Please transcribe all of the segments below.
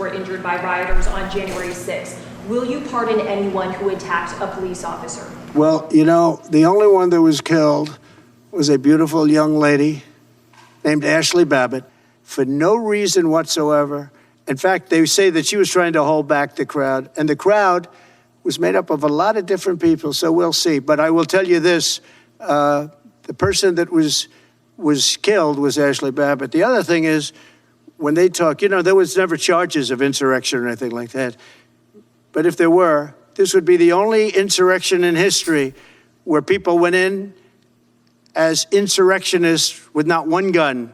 were injured by rioters on January 6th. Will you pardon anyone who attacked a police officer? Well, you know, the only one that was killed was a beautiful young lady named Ashley Babbitt for no reason whatsoever. In fact, they say that she was trying to hold back the crowd, and the crowd was made up of a lot of different people, so we'll see. But I will tell you this, the person that was killed was Ashley Babbitt. The other thing is, when they talk, you know, there was never charges of insurrection or anything like that. But if there were, this would be the only insurrection in history where people went in as insurrectionists with not one gun,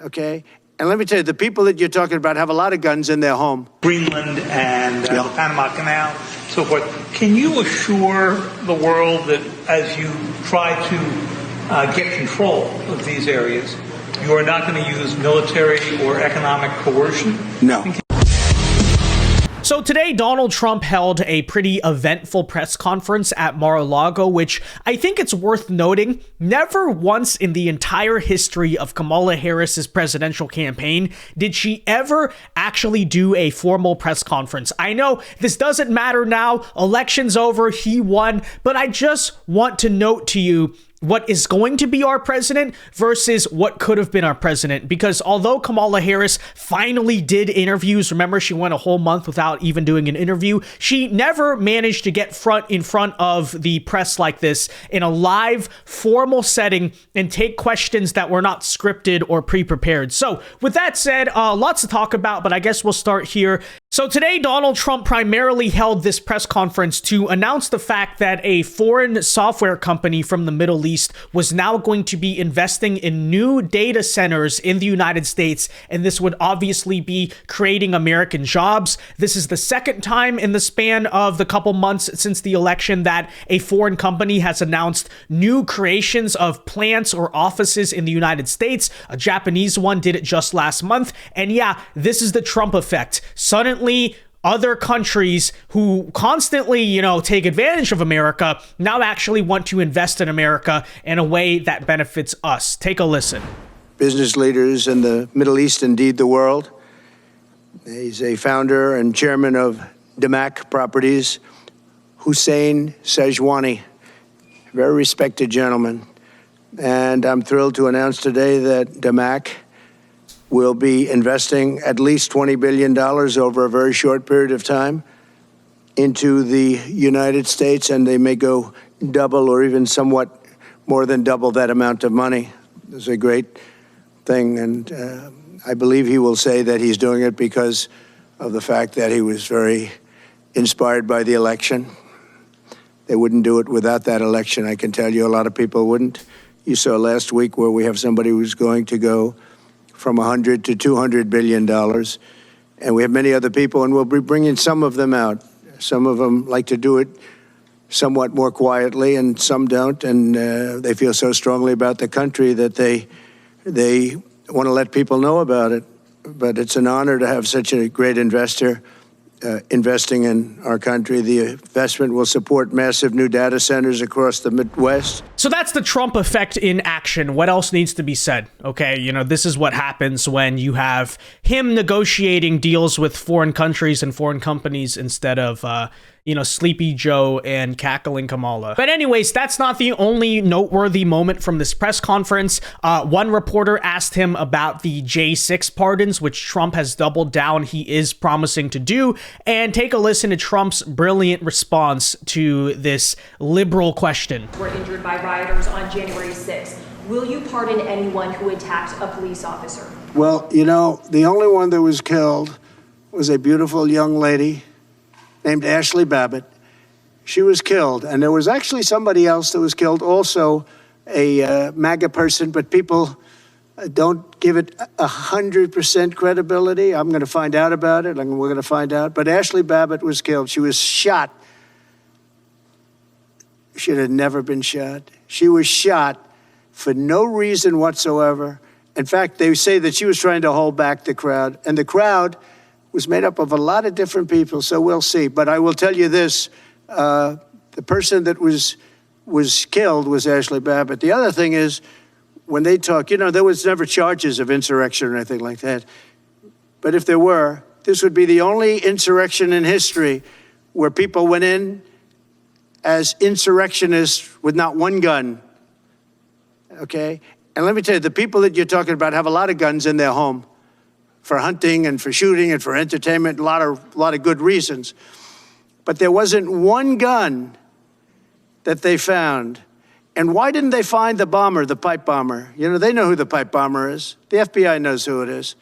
okay? And let me tell you, the people that you're talking about have a lot of guns in their home. Greenland and the Panama Canal, so forth. Can you assure the world that as you try to get control of these areas, you are not going to use military or economic coercion? No. So today, Donald Trump held a pretty eventful press conference at Mar A Lago, which I think it's worth noting, never once in the entire history of Kamala Harris's presidential campaign did she ever actually do a formal press conference. I know this doesn't matter now, election's over, he won, but I just want to note to you what is going to be our president versus what could have been our president. Because although Kamala Harris finally did interviews, remember she went a whole month without even doing an interview, she never managed to get in front of the press like this in a live, formal setting and take questions that were not scripted or pre-prepared. So with that said, lots to talk about, but I guess we'll start here. So today, Donald Trump primarily held this press conference to announce the fact that a foreign software company from the Middle East was now going to be investing in new data centers in the United States, and this would obviously be creating American jobs. This is the second time in the span of the couple months since the election that a foreign company has announced new creations of plants or offices in the United States. A Japanese one did it just last month, and yeah, this is the Trump effect. Suddenly, other countries who constantly, take advantage of America now actually want to invest in America in a way that benefits us. Take a listen. Business leaders in the Middle East, indeed the world. He's a founder and chairman of DAMAC Properties, Hussein Sajwani, a very respected gentleman. And I'm thrilled to announce today that DAMAC will be investing at least $20 billion over a very short period of time into the United States, and they may go double or even somewhat more than double that amount of money. It's a great thing, and I believe he will say that he's doing it because of the fact that he was very inspired by the election. They wouldn't do it without that election, I can tell you. A lot of people wouldn't. You saw last week where we have somebody who's going to go from $100 to $200 billion. And we have many other people, and we'll be bringing some of them out. Some of them like to do it somewhat more quietly, and some don't. And they feel so strongly about the country that they want to let people know about it. But it's an honor to have such a great investor investing in our country. The investment will support massive new data centers across the Midwest. So that's the Trump effect in action. What else needs to be said? Okay, this is what happens when you have him negotiating deals with foreign countries and foreign companies instead of, Sleepy Joe and cackling Kamala. But anyways, that's not the only noteworthy moment from this press conference. One reporter asked him about the J6 pardons, which Trump has doubled down he is promising to do. And take a listen to Trump's brilliant response to this liberal question. Were injured by rioters on January 6th. Will you pardon anyone who attacked a police officer? Well, the only one that was killed was a beautiful young lady named Ashley Babbitt. She was killed, and there was actually somebody else that was killed, also a MAGA person, but people don't give it 100% credibility. I'm going to find out about it, and we're going to find out. But Ashley Babbitt was killed. She was shot. She had never been shot. She was shot for no reason whatsoever. In fact, they say that she was trying to hold back the crowd, and the crowd was made up of a lot of different people, so we'll see. But I will tell you this, the person that was killed was Ashley Babbitt. The other thing is, when they talk, there was never charges of insurrection or anything like that. but if there were, this would be the only insurrection in history where people went in as insurrectionists with not one gun, okay? And let me tell you, the people that you're talking about have a lot of guns in their home for hunting and for shooting and for entertainment, a lot of good reasons. But there wasn't one gun that they found. And why didn't they find the bomber, the pipe bomber? You know, they know who the pipe bomber is. The FBI knows who it is.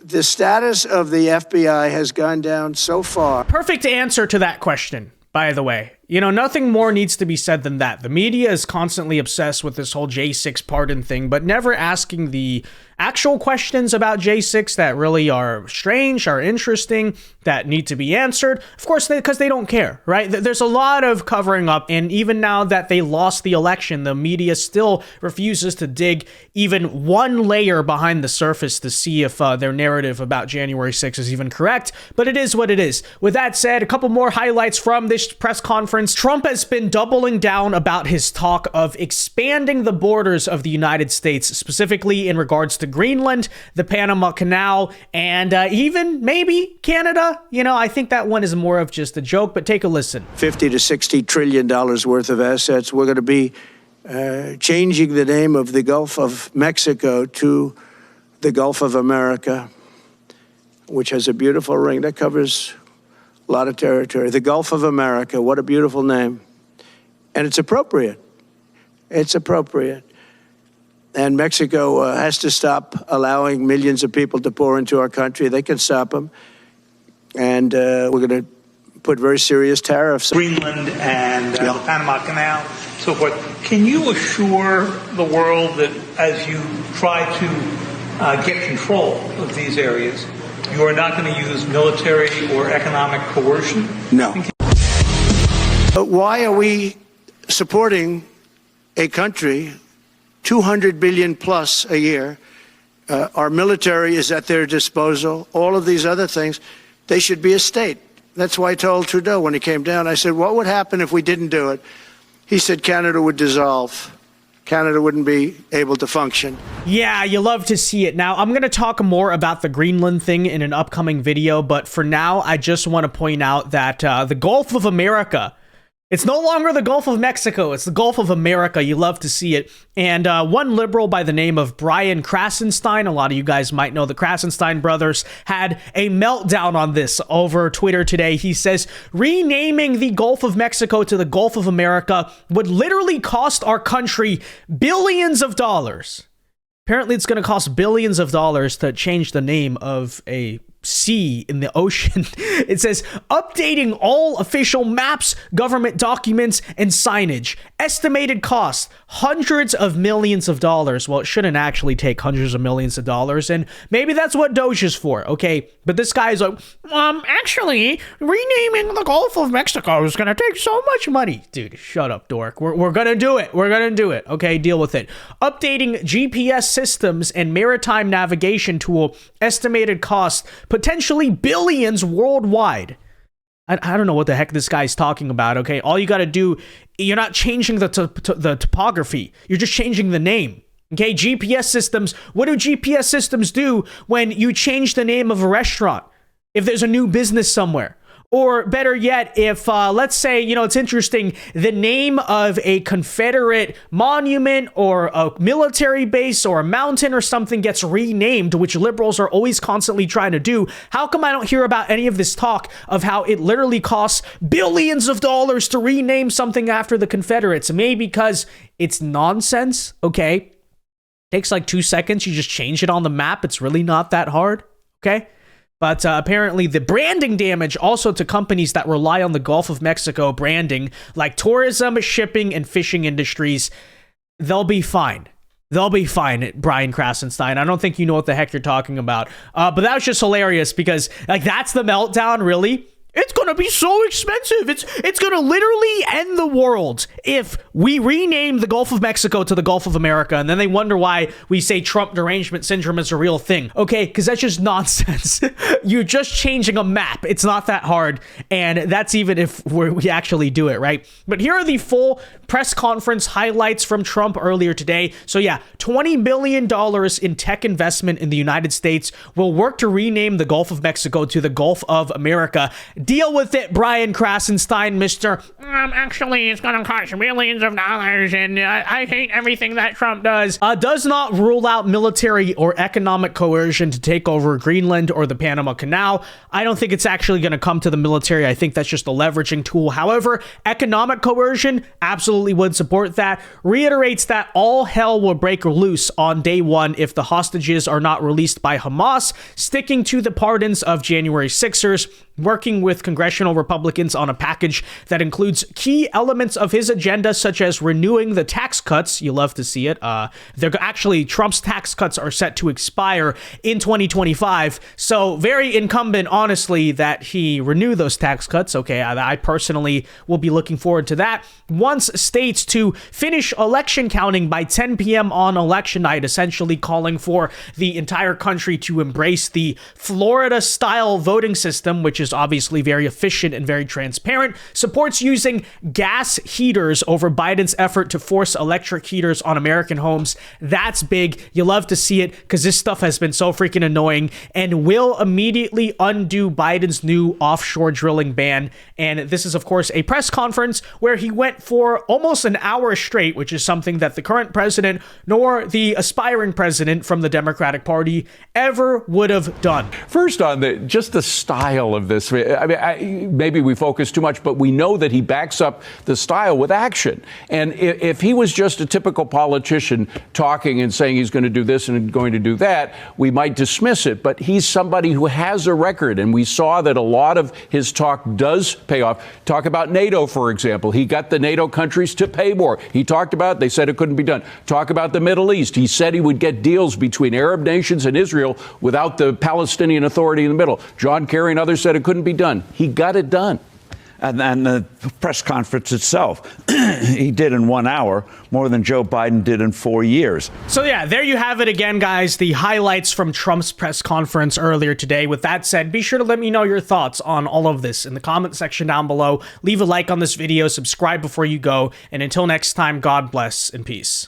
The status of the FBI has gone down so far. Perfect answer to that question, by the way. You know, nothing more needs to be said than that. The media is constantly obsessed with this whole J6 pardon thing, but never asking the actual questions about J6 that really are strange, are interesting, that need to be answered. Of course, because they don't care, right? There's a lot of covering up, and even now that they lost the election, the media still refuses to dig even one layer behind the surface to see if their narrative about January 6th is even correct, but it is what it is. With that said, a couple more highlights from this press conference. Trump has been doubling down about his talk of expanding the borders of the United States, specifically in regards to Greenland, the Panama Canal, and even maybe Canada. You know, I think that one is more of just a joke, but take a listen. $50 to $60 trillion worth of assets. We're going to be changing the name of the Gulf of Mexico to the Gulf of America, which has a beautiful ring that covers a lot of territory. The Gulf of America, what a beautiful name. And it's appropriate. It's appropriate. And Mexico has to stop allowing millions of people to pour into our country. They can stop them. And we're going to put very serious tariffs. Greenland and the Panama Canal, so forth. Can you assure the world that as you try to get control of these areas, you are not going to use military or economic coercion? No. But why are we supporting a country, 200 billion plus a year? Our military is at their disposal. All of these other things, they should be a state. That's why I told Trudeau when he came down, I said, what would happen if we didn't do it? He said Canada would dissolve. Canada wouldn't be able to function. Yeah, you love to see it. Now, I'm going to talk more about the Greenland thing in an upcoming video, but for now, I just want to point out that the Gulf of America, it's no longer the Gulf of Mexico, it's the Gulf of America. You love to see it. And one liberal by the name of Brian Krasenstein, a lot of you guys might know the Krasenstein brothers, had a meltdown on this over Twitter today. He says, renaming the Gulf of Mexico to the Gulf of America would literally cost our country billions of dollars. Apparently, it's going to cost billions of dollars to change the name of a sea in the ocean. It says, updating all official maps, government documents, and signage. Estimated cost, hundreds of millions of dollars. Well, it shouldn't actually take hundreds of millions of dollars, and maybe that's what Doge is for, okay? But this guy's like, actually, renaming the Gulf of Mexico is going to take so much money. Dude, shut up, dork. We're going to do it. We're going to do it, okay? Deal with it. Updating GPS systems and maritime navigation tool. Estimated cost, potentially billions worldwide. I don't know what the heck this guy's talking about, okay? All you got to do, you're not changing the topography. You're just changing the name, okay? GPS systems, what do GPS systems do when you change the name of a restaurant? If there's a new business somewhere? Or better yet, if, let's say, you know, it's interesting, the name of a Confederate monument or a military base or a mountain or something gets renamed, which liberals are always constantly trying to do. How come I don't hear about any of this talk of how it literally costs billions of dollars to rename something after the Confederates? Maybe because it's nonsense, okay? Takes like 2 seconds. You just change it on the map. It's really not that hard, okay? But apparently the branding damage also to companies that rely on the Gulf of Mexico branding, like tourism, shipping, and fishing industries, they'll be fine. They'll be fine, Brian Krasenstein. I don't think you know what the heck you're talking about. But that was just hilarious because, like, that's the meltdown, really? It's going to be so expensive. It's going to literally end the world if we rename the Gulf of Mexico to the Gulf of America, and then they wonder why we say Trump derangement syndrome is a real thing. Okay, because that's just nonsense. You're just changing a map. It's not that hard, and that's even if we actually do it, right? But here are the full press conference highlights from Trump earlier today. So yeah, $20 billion in tech investment in the United States will work to rename the Gulf of Mexico to the Gulf of America. Deal with it, Brian Krasenstein, Mr. Actually, it's going to cost millions of dollars, and I hate everything that Trump does. Does not rule out military or economic coercion to take over Greenland or the Panama Canal. I don't think it's actually going to come to the military. I think that's just a leveraging tool. However, economic coercion, absolutely would support that. Reiterates that all hell will break loose on day one if the hostages are not released by Hamas, sticking to the pardons of January 6ers, working with congressional Republicans on a package that includes key elements of his agenda, such as renewing the tax cuts. You love to see it. Trump's tax cuts are set to expire in 2025. So very incumbent, honestly, that he renew those tax cuts. Okay, I personally will be looking forward to that. Wants states to finish election counting by 10 p.m. on election night, essentially calling for the entire country to embrace the Florida-style voting system, which is obviously very efficient and very transparent. Supports using gas heaters over Biden's effort to force electric heaters on American homes. That's big. You love to see it because this stuff has been so freaking annoying and will immediately undo Biden's new offshore drilling ban. And this is, of course, a press conference where he went for almost an hour straight, which is something that the current president nor the aspiring president from the Democratic Party ever would have done. First, on just the style of this, I mean, maybe we focus too much, but we know that he backs up the style with action. And if he was just a typical politician talking and saying he's going to do this and going to do that, we might dismiss it. But he's somebody who has a record, and we saw that a lot of his talk does pay off. Talk about NATO, for example. He got the NATO countries to pay more. He talked about, they said it couldn't be done. Talk about the Middle East. He said he would get deals between Arab nations and Israel without the Palestinian Authority in the middle. John Kerry and others said it couldn't be done. He got it done. And the press conference itself, he did in 1 hour more than Joe Biden did in 4 years. So yeah, there you have it again, guys. The highlights from Trump's press conference earlier today. With that said, be sure to let me know your thoughts on all of this in the comment section down below. Leave a like on this video, subscribe before you go, and until next time, God bless and peace.